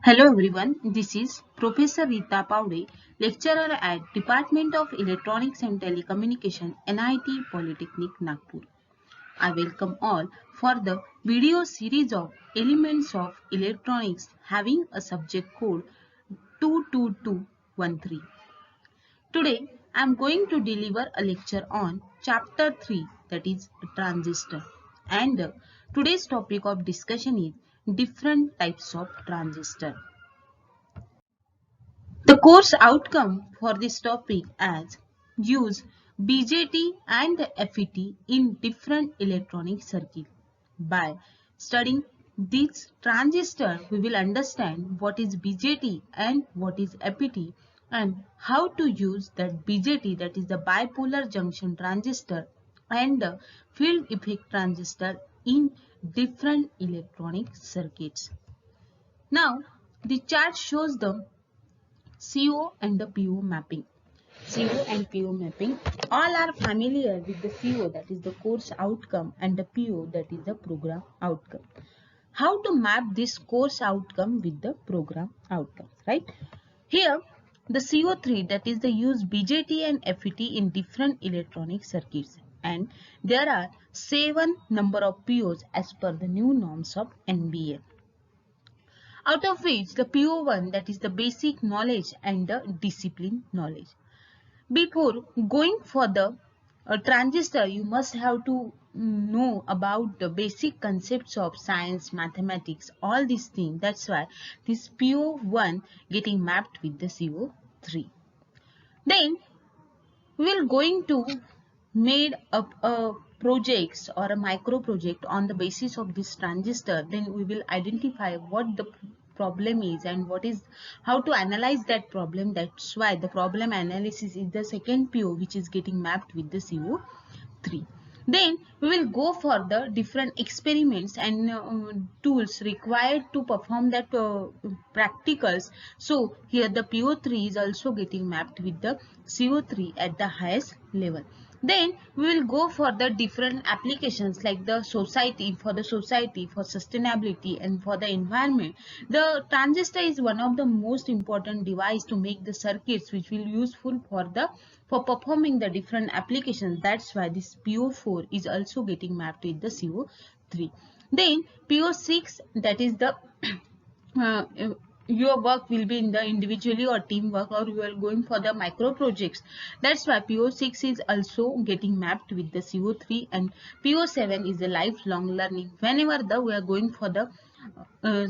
Hello everyone, this is Professor Rita Paude, lecturer at Department of Electronics and Telecommunication, NIT Polytechnic, Nagpur. I welcome all for the video series of Elements of Electronics having a subject code 22213. Today, I am going to deliver a lecture on Chapter 3, that is Transistor. And today's topic of discussion is different types of transistor. The course outcome for this topic as use BJT and FET in different electronic circuits. By studying this transistor, we will understand what is BJT and what is FET and how to use that BJT, that is the bipolar junction transistor, and the field effect transistor in different electronic circuits. Now, the chart shows the CO and the PO mapping. CO and PO mapping. All are familiar with the CO, that is the course outcome, and the PO, that is the program outcome. How to map this course outcome with the program outcome, right? Here, the CO3, that is the use BJT and FET in different electronic circuits, and there are 7 number of POs as per the new norms of NBA. Out of which the PO1, that is the basic knowledge and the discipline knowledge. Before going for the transistor, you must have to know about the basic concepts of science, mathematics, all these things. That's why this PO1 getting mapped with the CO3. Then we will going to made up a projects or a micro project on the basis of this transistor. Then we will identify what the problem is and what is how to analyze that problem. That's why the problem analysis is the second PO, which is getting mapped with the CO3. Then we will go for the different experiments and tools required to perform that practicals. So here the PO3 is also getting mapped with the CO3 at the highest level. Then we will go for the different applications like the society, for sustainability, and for the environment. The transistor is one of the most important device to make the circuits which will useful for performing the different applications. That's why this PO4 is also getting mapped with the CO3. Then PO6, that is the uh, your work will be in the individually or teamwork, or you are going for the micro projects. That's why PO6 is also getting mapped with the CO3, and PO7 is the lifelong learning. Whenever we are going for the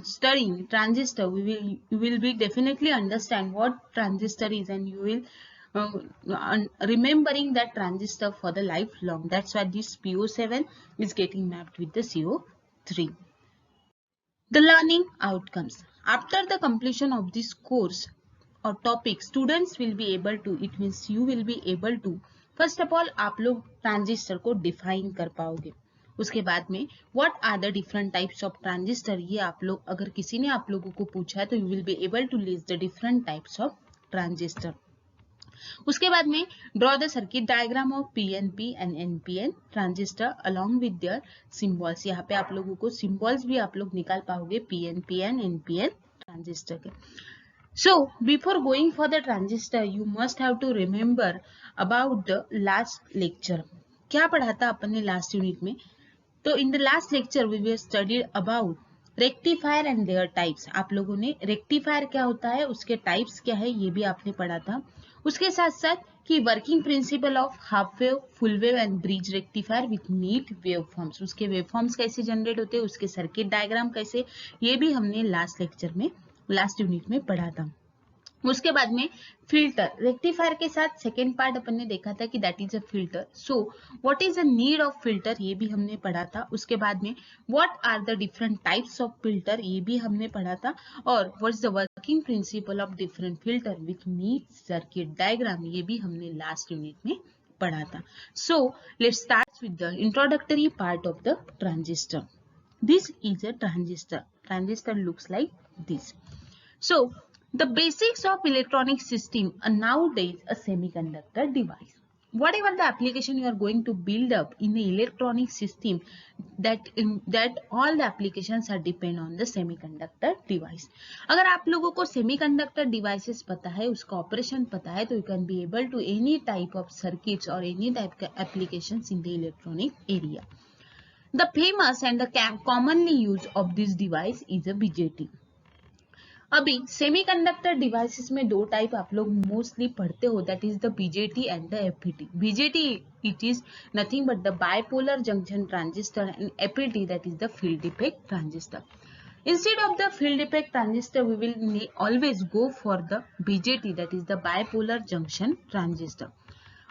studying transistor, you will be definitely understand what transistor is, and you will remembering that transistor for the lifelong. That's why this PO7 is getting mapped with the CO3. The learning outcomes. After the completion of this course or topic, students will be able to, it means you will be able to, first of all आप लोग transistor को define कर पाओगे. उसके बाद में what are the different types of transistor, ये आप लोग अगर किसी ने आप लोगों को पूछा है तो you will be able to list the different types of transistor. उसके बाद में draw the circuit diagram of PNP and NPN transistor along with their symbols. यहाँ पे आप लोगों को सिंबल्स भी आप लोग निकाल पाओगे पीएनपी एंड एनपीएन ट्रांजिस्टर के. So before going for the transistor, you must have to remember about the last lecture. क्या पढ़ा था अपन ने लास्ट यूनिट में? तो in the last lecture we were studied about rectifier and their types. आप लोगों ने रेक्टिफायर क्या होता है, उसके टाइप्स क्या है, ये भी आपने पढ़ा था. उसके साथ साथ कि working principle of half wave, full wave and bridge rectifier with neat wave forms. उसके वेव फॉर्म्स कैसे जनरेट होते हैं, उसके सर्किट डायग्राम कैसे, ये भी हमने लास्ट लेक्चर में लास्ट यूनिट में पढ़ा था. उसके बाद में फिल्टर रेक्टिफायर के साथ सेकेंड पार्ट अपन ने देखा था कि that is a filter. So what is the need of filter, ये भी हमने पढ़ा था. उसके बाद में what are the different types of filter, ये भी हमने पढ़ा था. और what is the working principle of different filter with neat circuit diagram, ये भी हमने लास्ट यूनिट में पढ़ा था. So let's start with the introductory part of the transistor. This is a transistor. Transistor looks like this. So the basics of electronic system are nowadays a semiconductor device. whatever the application you are going to build up in the electronic system, that all the applications are depend on the semiconductor device. अगर आप लोगों को semiconductor devices पता है, उसका operation पता है, तो you can be able to any type of circuits or any type of applications in the electronic area. The famous and the commonly used of this device is a BJT. अभी semiconductor devices में दो type आप लोग mostly पढ़ते हो, that is the BJT and the FET. BJT it is nothing but the bipolar junction transistor and FET that is the field effect transistor. Instead of the field effect transistor, we will always go for the BJT, that is the bipolar junction transistor.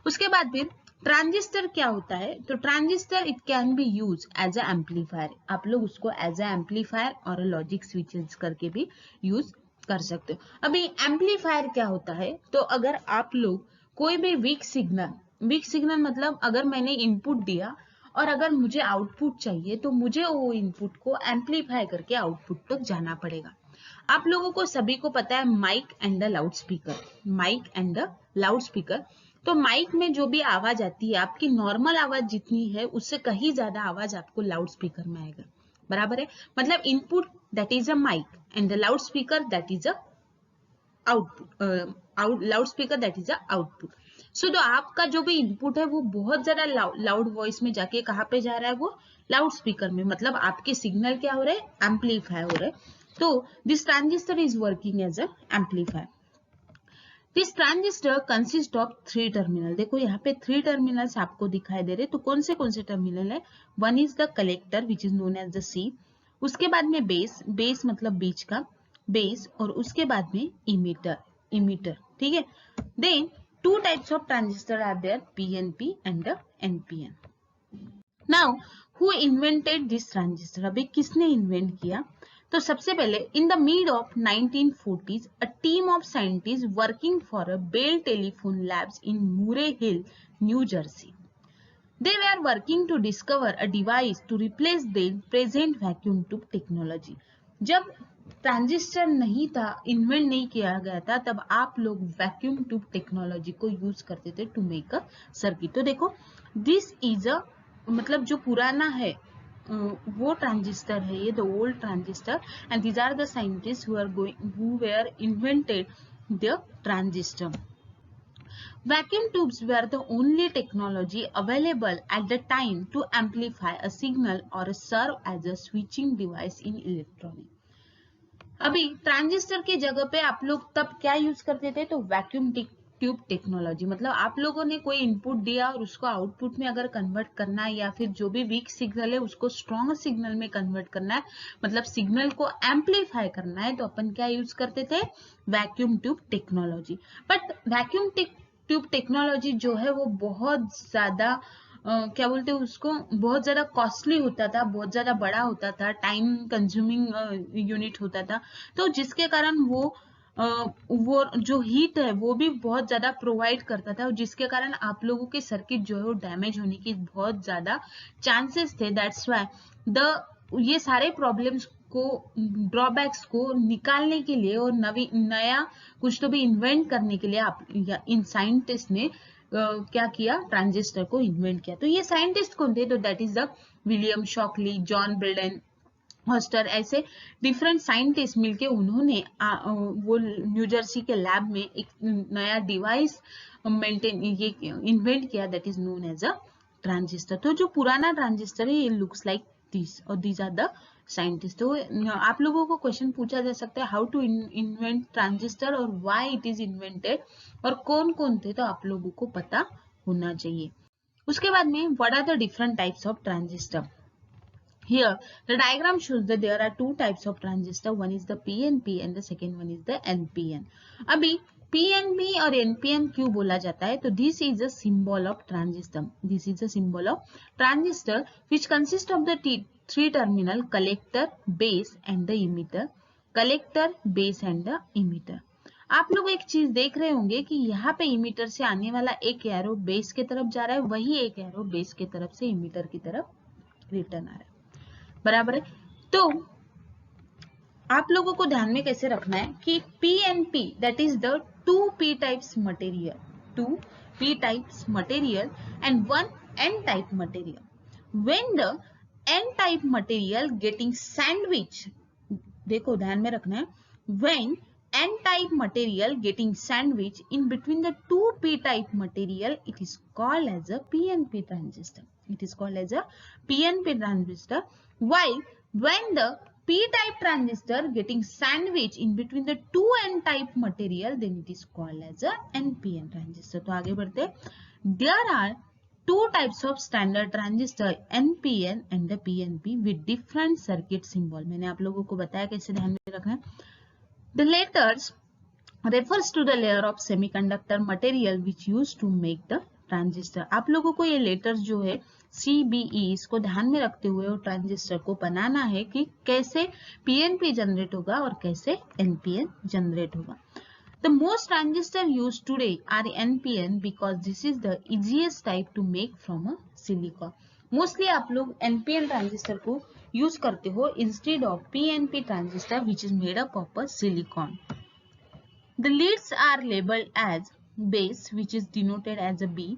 उसके बाद फिर transistor क्या होता है, तो transistor it can be use as a amplifier. आप लोग उसको एज अ एम्पलीफायर और लॉजिक स्विचेस करके भी यूज कर सकते हो. अभी एम्पलीफायर क्या होता है, तो अगर आप लोग कोई भी वीक सिग्नल मतलब अगर मैंने इनपुट दिया और अगर मुझे आउटपुट चाहिए तो मुझे वो इनपुट को एम्पलीफाई करके आउटपुट तक जाना पड़ेगा. आप लोगों को सभी को पता है mic and the loudspeaker. तो माइक में जो भी आवाज आती है, आपकी नॉर्मल आवाज जितनी है उससे कहीं ज्यादा आवाज आपको लाउड स्पीकर में आएगा. बराबर है. मतलब input that is a mic and the loudspeaker that is a output. So तो आपका जो भी इनपुट है वो बहुत ज्यादा लाउड वॉइस में जाके कहाँ पे जा रहा है, वो लाउड स्पीकर में. मतलब आपके सिग्नल क्या हो रहे हैं, एम्पलीफाई हो रहे हैं. तो this transistor is working as a amplifier. This transistor consist of 3 terminal. देखो यहाँ पे 3 टर्मिनल्स आपको दिखाई दे रहे. तो कौन से टर्मिनल है, one is the collector which is known as the C. उसके बाद में बेस मतलब बीच का बेस, और उसके बाद में इमीटर. ठीक है. Then 2 types of transistor are there, PNP and the NPN. Now, who invented this transistor? अभी किसने इन्वेंट किया, तो सबसे पहले in the mid of 1940s, a team of scientists working for a Bell Telephone Labs in Murray Hill, New Jersey. They were working to discover a device to replace the present vacuum tube technology. जब transistor नहीं था, invent नहीं किया गया था, तब आप लोग वैक्यूम ट्यूब टेक्नोलॉजी को यूज करते थे टू मेक अ सर्किट. तो देखो दिस इज अ मतलब जो पुराना है वो ट्रांजिस्टर है, ये the old transistor, and these are the scientist who were invented the transistor. Vacuum tubes were the only technology available at the time to amplify a signal or serve as a switching device in electronics. अभी transistor की जगह पे आप लोग तब क्या use करते थे, तो वैक्यूम ट्यूब टेक्नोलॉजी. मतलब आप लोगों ने कोई इनपुट दिया और उसको आउटपुट में अगर कन्वर्ट करना है, या फिर जो भी वीक सिग्नल है उसको स्ट्रॉन्ग सिग्नल में कन्वर्ट करना है, मतलब सिग्नल को एम्पलीफाई करना है, तो अपन क्या यूज करते थे, vacuum tube technology. But vacuum tube technology जो है वो बहुत ज्यादा क्या बोलते हैं उसको, बहुत ज्यादा कॉस्टली होता था, बहुत ज्यादा बड़ा होता था, टाइम कंज्यूमिंग यूनिट होता था. तो जिसके कारण वो जो हीट है वो भी बहुत ज्यादा प्रोवाइड करता था, जिसके कारण आप लोगों के सर्किट जो है वो डैमेज होने की बहुत ज्यादा चांसेस थे. दैट्स व्हाई ये सारे प्रॉब्लम्स को, ड्रॉबैक्स को निकालने के लिए और नया कुछ तो भी इन्वेंट करने के लिए इन साइंटिस्ट ने क्या किया, ट्रांजिस्टर को इन्वेंट किया. तो ये साइंटिस्ट कौन थे, तो that is the William Shockley, John Bardeen Hoster, ऐसे डिफरेंट साइंटिस्ट मिलके उन्होंने वो न्यू जर्सी के लैब में एक नया डिवाइस ये इन्वेंट किया, that is known as a transistor. तो जो पुराना ट्रांजिस्टर है ये लुक्स लाइक दिस, और दीज आर द साइंटिस्ट. तो आप लोगों को क्वेश्चन पूछा जा सकता है, हाउ टू इन्वेंट ट्रांजिस्टर और व्हाई इट इज इन्वेंटेड, और कौन कौन थे, तो आप लोगों को पता होना चाहिए. उसके बाद में what are the different types of transistor. Here the diagram shows that there are 2 types of transistor, one is the PNP and the second one is the NPN. अभी PNP और NPN क्यों बोला जाता है, तो this is a symbol of transistor. This is a symbol of transistor which consists of the 3 terminal collector, base and the emitter. Collector, base and the emitter. आप लोग एक चीज देख रहे होंगे कि यहाँ पे इमीटर से आने वाला एक एरो बेस की तरफ जा रहा है, वही एक एरो बेस की तरफ से इमीटर की तरफ रिटर्न आ रहा है. बराबर है. तो आप लोगों को ध्यान में कैसे रखना है कि PNP that is the 2p types material, 2 p-type material and one n-type material. When the n-type material getting sandwiched, देखो ध्यान में रखना है, when n-type material getting sandwiched in between the two p-type material, it is called as a PNP transistor. It is called as a PNP transistor. While when the p-type transistor getting sandwiched in between the two n-type material, then it is called as a NPN transistor. तो आगे बढ़ते, there are two types of standard transistor, NPN and the PNP with different circuit symbol. मैंने आप लोगों को बताया कैसे ध्यान में रखना है. The letters refers to the layer of semiconductor material which used to make the transistor. आप लोगों को ये लेटर्स जो है CBE, इसको ध्यान में रखते हुए वो ट्रांजिस्टर को बनाना है कि कैसे PNP जनरेट होगा और कैसे NPN जनरेट होगा. The most transistors used today are NPN because this is the easiest type to make from a silicon. Mostly आप लोग NPN ट्रांजिस्टर को यूज करते हो instead of PNP transistor which is made up of a silicon. The leads are labeled as base which is denoted as a B,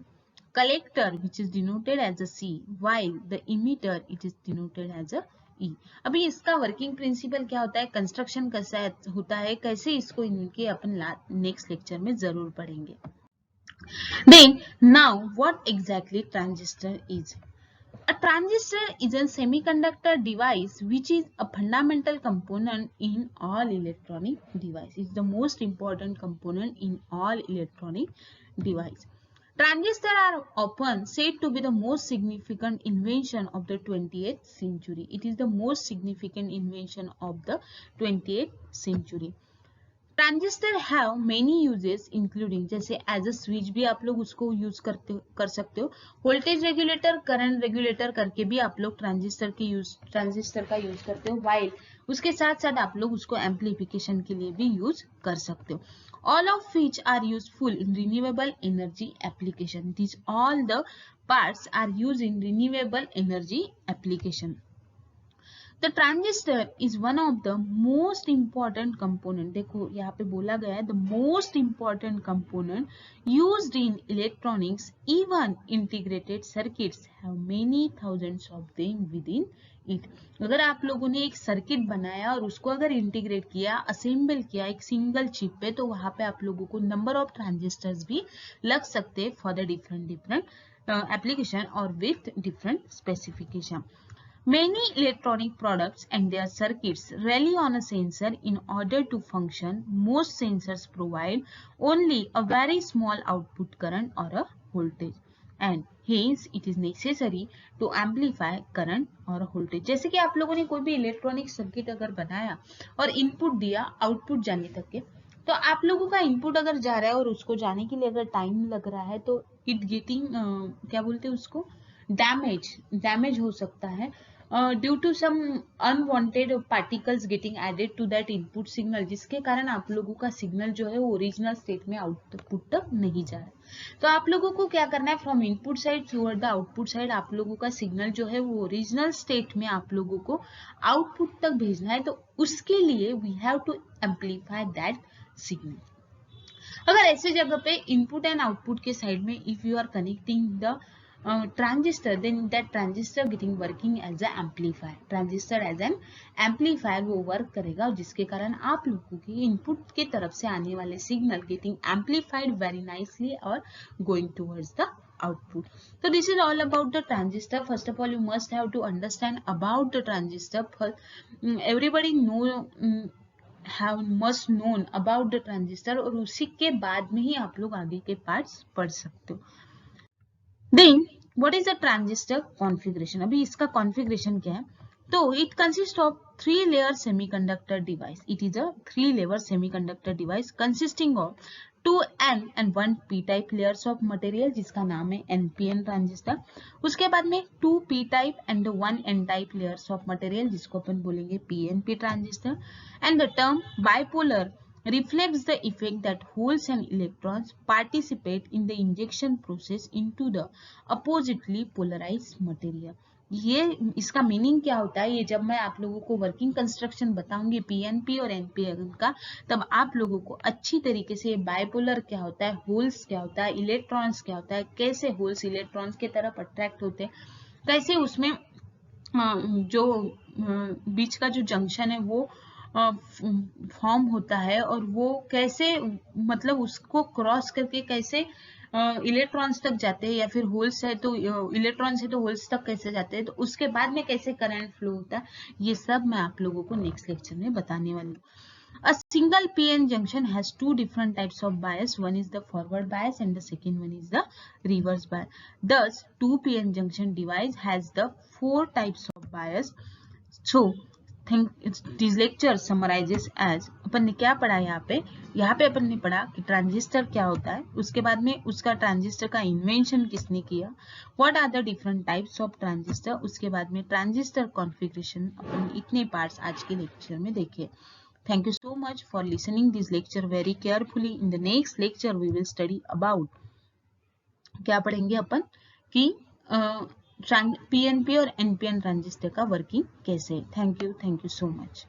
collector which is denoted as a C, while the emitter it is denoted as a E. अभी इसका working principle क्या होता है, construction कैसा होता है, कैसे इसको इनके अपन नेक्स्ट लेक्चर में जरूर पढ़ेंगे. Then now what exactly transistor is? A transistor is a semiconductor device which is a fundamental component in all electronic devices. It's the most important component in all electronic devices. Transistors are often said to be the most significant invention of the 20th century. It is the most significant invention of the 20th century. Transistor have many uses including, जैसे as a switch भी आप लोग उसको use कर सकते हो, voltage regulator, current regulator करके भी आप लोग ट्रांजिस्टर का यूज करते हो, वाइल उसके साथ साथ आप लोग उसको एम्प्लीफिकेशन के लिए भी यूज कर सकते हो. All of which are useful in renewable energy application. This all the parts are use in renewable energy application. The transistor is one of the most important component. देखो यहाँ पे बोला गया है the most important component used in electronics. Even integrated circuits have many thousands of them within it. अगर आप लोगों ने एक सर्किट बनाया और उसको अगर इंटीग्रेट किया, असेंबल किया एक सिंगल चिप पे, तो वहाँ पे आप लोगों को नंबर ऑफ ट्रांजिस्टर्स भी लग सकते हैं फॉर द डिफरेंट एप्लीकेशन और with different specification. Many electronic products and their circuits rely on a sensor in order to function. Most sensors provide only a very small output current or a voltage, and hence it is necessary to amplify current or voltage. जैसे कि आप लोगों ने कोई भी electronic circuit अगर बनाया और इनपुट दिया आउटपुट जाने तक के, तो आप लोगों का इनपुट अगर जा रहा है और उसको जाने के लिए अगर टाइम लग रहा है तो इट गेटिंग क्या बोलते हैं उसको, डैमेज हो सकता है due to some unwanted particles getting added to that input signal, जिसके कारण आप लोगों का सिग्नल जो है वो ओरिजिनल स्टेट में आउटपुट तक नहीं जा रहा है. तो आप लोगों को क्या करना है, from input side toward the output side आप लोगों का सिग्नल जो है वो ओरिजिनल स्टेट में आप लोगों को आउटपुट तक भेजना है. तो उसके लिए we have to amplify that signal. अगर ऐसे जगह पे इनपुट एंड आउटपुट के साइड में if you are connecting the transistor, then that transistor getting working as a amplifier. Transistor as an amplifier वो वर्क करेगा, जिसके कारण आप लोगों की इनपुट की तरफ से आने वाले signal getting amplified very nicely और going towards the output. So this is all about the transistor. First of all, you must have to understand about the transistor. Everybody must known about the transistor, और उसी के बाद में ही आप लोग आगे के पार्ट्स पढ़ सकते हो. Then what is the transistor configuration? अभी इसका configuration क्या है, तो it consists of 3-layer semiconductor device. It is a 3-layer semiconductor device consisting of 2 N and 1 P-type layers of material, जिसका नाम है NPN ट्रांजिस्टर. उसके बाद में 2 P-type and 1 N-type layers of material, जिसको अपन बोलेंगे PNP transistor. And the term bipolar reflects the effect that holes and electrons participate in the injection process into the oppositely polarized material. ये इसका meaning क्या होता है, ये जब मैं आप लोगों को वर्किंग कंस्ट्रक्शन बताऊंगी पीएनपी और एनपीएन का, तब आप लोगों को अच्छी तरीके से बाइपोलर क्या होता है, होल्स क्या होता है, इलेक्ट्रॉन्स क्या होता है, कैसे होल्स इलेक्ट्रॉन्स के तरफ अट्रैक्ट होते हैं, कैसे उसमें जो बीच का जो जंक्शन है वो फॉर्म होता है, और वो कैसे मतलब उसको क्रॉस करके कैसे इलेक्ट्रॉन्स तक जाते हैं, या फिर होल्स है तो इलेक्ट्रॉन्स है तो होल्स तक कैसे जाते हैं, तो उसके बाद में कैसे करंट फ्लो होता है, ये सब मैं आप लोगों को नेक्स्ट लेक्चर में बताने वाली हूँ. A single PN junction has two different types of bias. One is the forward bias and the second one is the reverse bias. Thus, two PN junction device has the four types of bias. So, think this lecture summarizes as अपन ने क्या पढ़ा यहाँ पे अपन ने पढ़ा कि transistor क्या होता है, उसके बाद में उसका ट्रांजिस्टर का इन्वेंशन किसने किया, what are the different types of transistor, उसके बाद में ट्रांजिस्टर कॉन्फ़िगरेशन, अपन इतने पार्ट्स आज के लेक्चर में देखे. Thank you so much for listening this lecture very carefully. In the next lecture we will study about क्या पढ़ेंगे अपन कि पीएनपी और एनपीएन ट्रांजिस्टर का वर्किंग कैसे. Thank you so much.